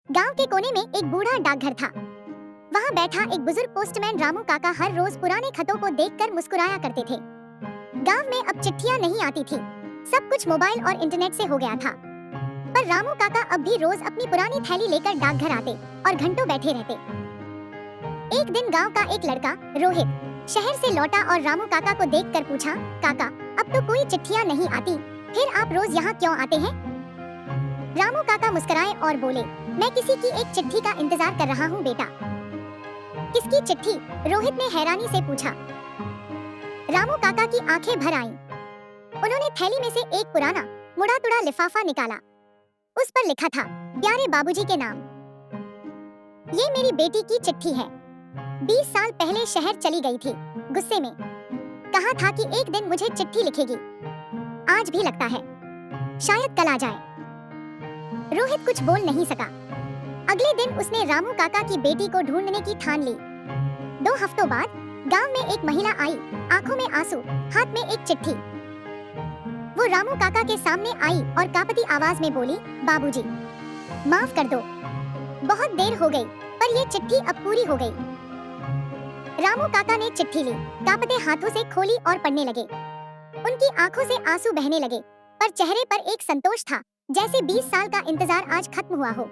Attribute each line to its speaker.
Speaker 1: गांव के कोने में एक बूढ़ा डाकघर था। वहां बैठा एक बुजुर्ग पोस्टमैन रामू काका हर रोज पुराने खतों को देखकर मुस्कुराया करते थे। गांव में अब चिट्ठियां नहीं आती थी, सब कुछ मोबाइल और इंटरनेट से हो गया था। पर रामू काका अब भी रोज अपनी पुरानी थैली लेकर डाकघर आते और घंटों बैठे रहते। एक दिन गांव का एक लड़का रोहित शहर से लौटा और रामू काका को देखकर पूछा, काका अब तो कोई चिट्ठियां नहीं आती, फिर आप रोज यहाँ क्यों आते हैं? रामू काका मुस्कुराए और बोले, मैं किसी की एक चिट्ठी का इंतजार कर रहा हूँ बेटा। किसकी चिट्ठी? रोहित ने हैरानी से पूछा। रामू काका की आंखें भर आईं। उन्होंने थैली में से एक पुराना मुड़ा तुड़ा लिफाफा निकाला। उस पर लिखा था, प्यारे बाबूजी के नाम। ये मेरी बेटी की चिट्ठी है। 20 साल पहले शहर चली गई थी गुस्से में। कहा था कि एक दिन मुझे चिट्ठी लिखेगी। आज भी लगता है शायद कल आ जाए। रोहित कुछ बोल नहीं सका। अगले दिन उसने रामू काका की बेटी को ढूंढने की ठान ली। 2 हफ्तों बाद गांव में एक महिला आई, आंखों में आंसू, हाथ में एक चिट्ठी। वो रामू काका के सामने आई और कांपती आवाज में बोली, बाबूजी, माफ कर दो, बहुत देर हो गई, पर ये चिट्ठी अब पूरी हो गई। रामू काका ने चिट्ठी ली, कांपते हाथों से खोली और पढ़ने लगे। उनकी आंखों से आंसू बहने लगे, पर चेहरे पर एक संतोष था, जैसे 20 साल का इंतजार आज खत्म हुआ हो।